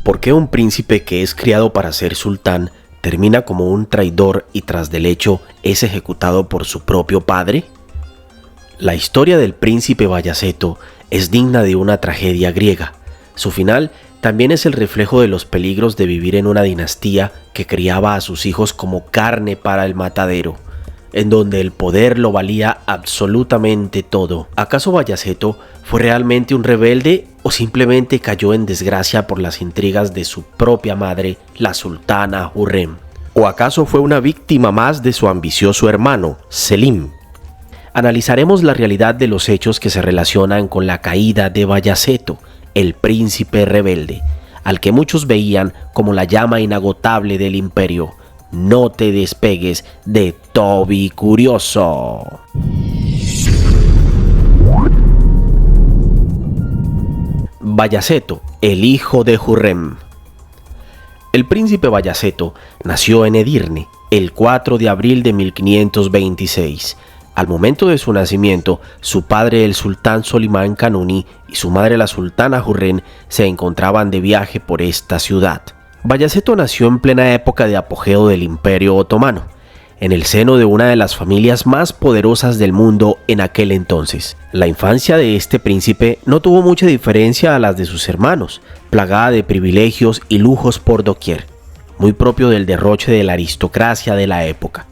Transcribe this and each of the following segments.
¿Por qué un príncipe que es criado para ser sultán termina como un traidor y tras del hecho es ejecutado por su propio padre? La historia del príncipe Bayaceto es digna de una tragedia griega. Su final también es el reflejo de los peligros de vivir en una dinastía que criaba a sus hijos como carne para el matadero, en donde el poder lo valía absolutamente todo. ¿Acaso Bayaceto fue realmente un rebelde o simplemente cayó en desgracia por las intrigas de su propia madre, la sultana Hürrem? ¿O acaso fue una víctima más de su ambicioso hermano, Selim? Analizaremos la realidad de los hechos que se relacionan con la caída de Bayaceto, el príncipe rebelde, al que muchos veían como la llama inagotable del imperio. No te despegues de Toby Curioso. Bayaceto, el hijo de Hürrem. El príncipe Bayaceto nació en Edirne el 4 de abril de 1526. Al momento de su nacimiento, su padre el sultán Solimán Kanuni y su madre la sultana Hürrem se encontraban de viaje por esta ciudad. Bayaceto nació en plena época de apogeo del Imperio Otomano, en el seno de una de las familias más poderosas del mundo en aquel entonces. La infancia de este príncipe no tuvo mucha diferencia a las de sus hermanos, plagada de privilegios y lujos por doquier, muy propio del derroche de la aristocracia de la época.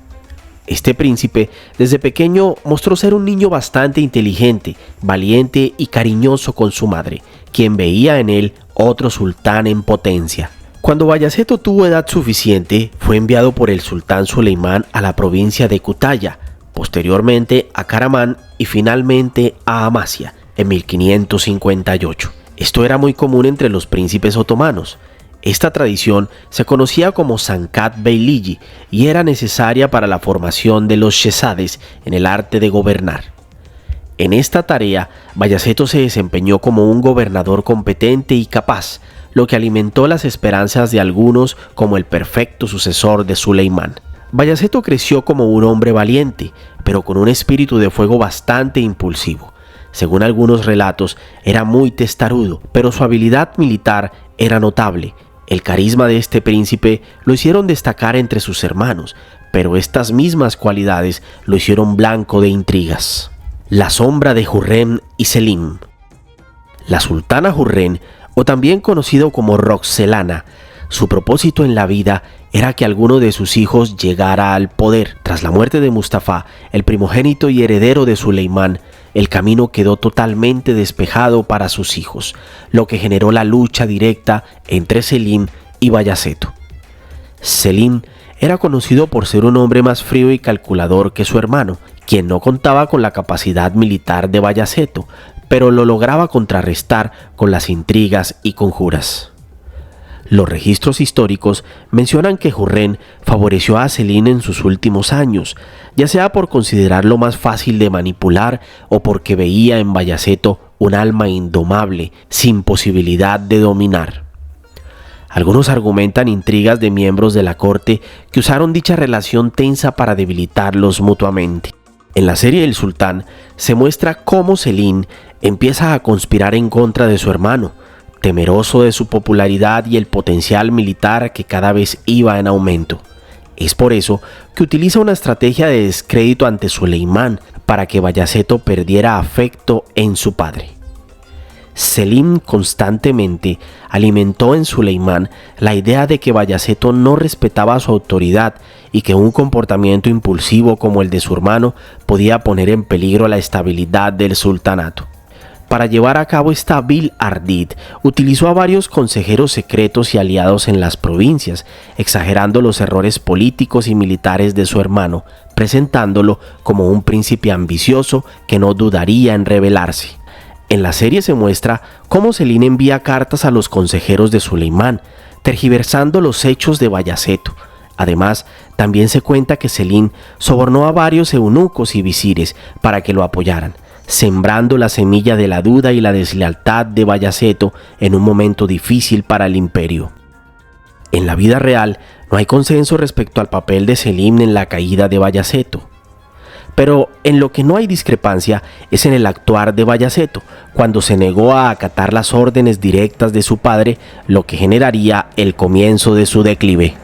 Este príncipe, desde pequeño, mostró ser un niño bastante inteligente, valiente y cariñoso con su madre, quien veía en él otro sultán en potencia. Cuando Bayaceto tuvo edad suficiente, fue enviado por el sultán Suleimán a la provincia de Cutaya, posteriormente a Karaman y finalmente a Amasya en 1558. Esto era muy común entre los príncipes otomanos. Esta tradición se conocía como Sankat Beyligi y era necesaria para la formación de los shehzades en el arte de gobernar. En esta tarea, Bayaceto se desempeñó como un gobernador competente y capaz, lo que alimentó las esperanzas de algunos como el perfecto sucesor de Suleimán. Bayaceto creció como un hombre valiente, pero con un espíritu de fuego bastante impulsivo. Según algunos relatos, era muy testarudo, pero su habilidad militar era notable. El carisma de este príncipe lo hicieron destacar entre sus hermanos, pero estas mismas cualidades lo hicieron blanco de intrigas. La sombra de Hürrem y Selim. La sultana Hürrem, o también conocido como Roxelana, su propósito en la vida era que alguno de sus hijos llegara al poder. Tras la muerte de Mustafa, el primogénito y heredero de Suleimán, el camino quedó totalmente despejado para sus hijos, lo que generó la lucha directa entre Selim y Bayaceto. Selim era conocido por ser un hombre más frío y calculador que su hermano, quien no contaba con la capacidad militar de Bayaceto, pero lo lograba contrarrestar con las intrigas y conjuras. Los registros históricos mencionan que Hürrem favoreció a Selim en sus últimos años, ya sea por considerarlo más fácil de manipular o porque veía en Bayaceto un alma indomable, sin posibilidad de dominar. Algunos argumentan intrigas de miembros de la corte que usaron dicha relación tensa para debilitarlos mutuamente. En la serie El Sultán se muestra cómo Selim empieza a conspirar en contra de su hermano, temeroso de su popularidad y el potencial militar que cada vez iba en aumento. Es por eso que utiliza una estrategia de descrédito ante Suleimán para que Bayaceto perdiera afecto en su padre. Selim constantemente alimentó en Suleimán la idea de que Bayaceto no respetaba su autoridad y que un comportamiento impulsivo como el de su hermano podía poner en peligro la estabilidad del sultanato. Para llevar a cabo esta vil ardid, utilizó a varios consejeros secretos y aliados en las provincias, exagerando los errores políticos y militares de su hermano, presentándolo como un príncipe ambicioso que no dudaría en rebelarse. En la serie se muestra cómo Selim envía cartas a los consejeros de Suleimán, tergiversando los hechos de Bayaceto. Además, también se cuenta que Selim sobornó a varios eunucos y visires para que lo apoyaran, sembrando la semilla de la duda y la deslealtad de Bayaceto en un momento difícil para el imperio. En la vida real, no hay consenso respecto al papel de Selim en la caída de Bayaceto. Pero en lo que no hay discrepancia es en el actuar de Bayaceto, cuando se negó a acatar las órdenes directas de su padre, lo que generaría el comienzo de su declive.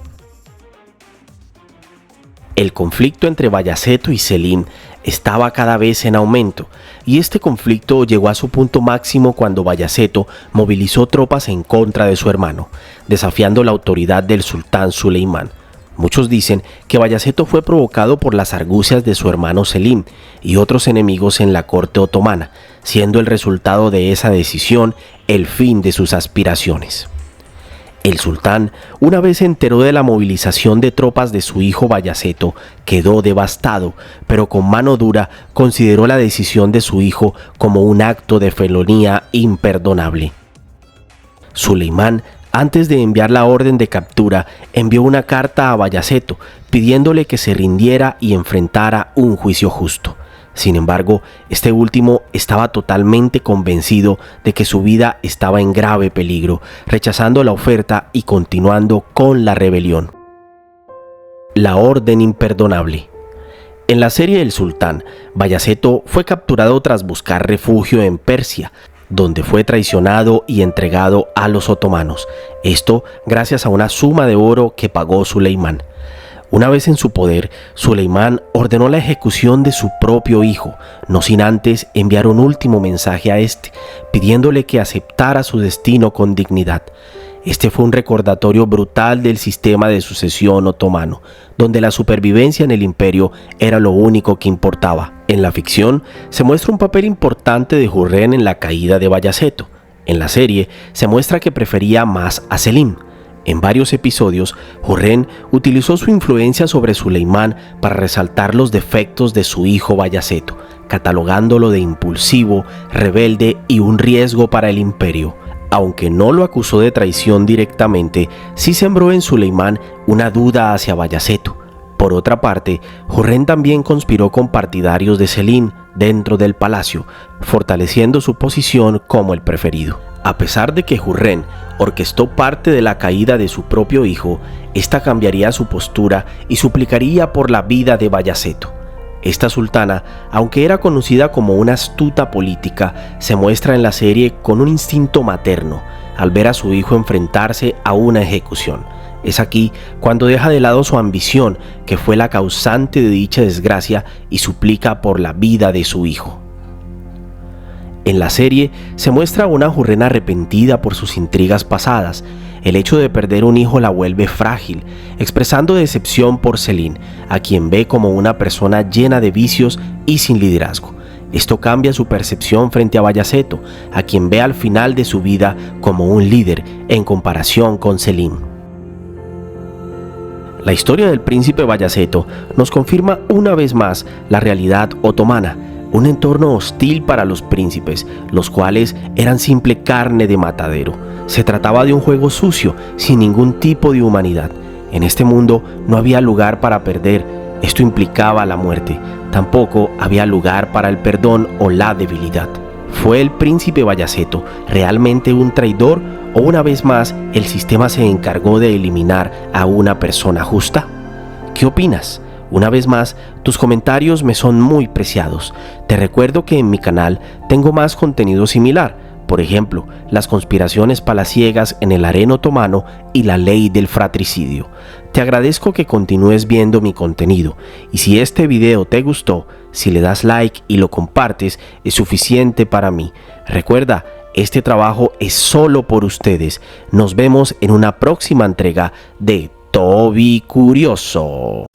El conflicto entre Bayaceto y Selim estaba cada vez en aumento, y este conflicto llegó a su punto máximo cuando Bayaceto movilizó tropas en contra de su hermano, desafiando la autoridad del sultán Suleimán. Muchos dicen que Bayaceto fue provocado por las argucias de su hermano Selim y otros enemigos en la corte otomana, siendo el resultado de esa decisión el fin de sus aspiraciones. El sultán, una vez se enteró de la movilización de tropas de su hijo Bayaceto, quedó devastado, pero con mano dura consideró la decisión de su hijo como un acto de felonía imperdonable. Suleimán, antes de enviar la orden de captura, envió una carta a Bayaceto pidiéndole que se rindiera y enfrentara un juicio justo. Sin embargo, este último estaba totalmente convencido de que su vida estaba en grave peligro, rechazando la oferta y continuando con la rebelión. La orden imperdonable. En la serie El Sultán, Bayaceto fue capturado tras buscar refugio en Persia, donde fue traicionado y entregado a los otomanos, esto gracias a una suma de oro que pagó Suleimán. Una vez en su poder, Suleimán ordenó la ejecución de su propio hijo, no sin antes enviar un último mensaje a este, pidiéndole que aceptara su destino con dignidad. Este fue un recordatorio brutal del sistema de sucesión otomano, donde la supervivencia en el imperio era lo único que importaba. En la ficción se muestra un papel importante de Hürrem en la caída de Bayaceto. En la serie se muestra que prefería más a Selim. En varios episodios, Hürrem utilizó su influencia sobre Suleimán para resaltar los defectos de su hijo Bayaceto, catalogándolo de impulsivo, rebelde y un riesgo para el imperio. Aunque no lo acusó de traición directamente, sí sembró en Suleimán una duda hacia Bayaceto. Por otra parte, Hürrem también conspiró con partidarios de Selim dentro del palacio, fortaleciendo su posición como el preferido. A pesar de que Hürrem orquestó parte de la caída de su propio hijo, esta cambiaría su postura y suplicaría por la vida de Bayaceto. Esta sultana, aunque era conocida como una astuta política, se muestra en la serie con un instinto materno al ver a su hijo enfrentarse a una ejecución. Es aquí cuando deja de lado su ambición, que fue la causante de dicha desgracia, y suplica por la vida de su hijo. En la serie se muestra a una Hürrem arrepentida por sus intrigas pasadas. El hecho de perder un hijo la vuelve frágil, expresando decepción por Selim, a quien ve como una persona llena de vicios y sin liderazgo. Esto cambia su percepción frente a Bayaceto, a quien ve al final de su vida como un líder en comparación con Selim. La historia del príncipe Bayaceto nos confirma una vez más la realidad otomana, un entorno hostil para los príncipes, los cuales eran simple carne de matadero. Se trataba de un juego sucio, sin ningún tipo de humanidad. En este mundo no había lugar para perder, esto implicaba la muerte. Tampoco había lugar para el perdón o la debilidad. ¿Fue el príncipe Bayaceto realmente un traidor o una vez más el sistema se encargó de eliminar a una persona justa? ¿Qué opinas? Una vez más, tus comentarios me son muy preciados. Te recuerdo que en mi canal tengo más contenido similar, por ejemplo, las conspiraciones palaciegas en el harén otomano y la ley del fratricidio. Te agradezco que continúes viendo mi contenido, y si este video te gustó, si le das like y lo compartes, es suficiente para mí. Recuerda, este trabajo es solo por ustedes. Nos vemos en una próxima entrega de Toby Curioso.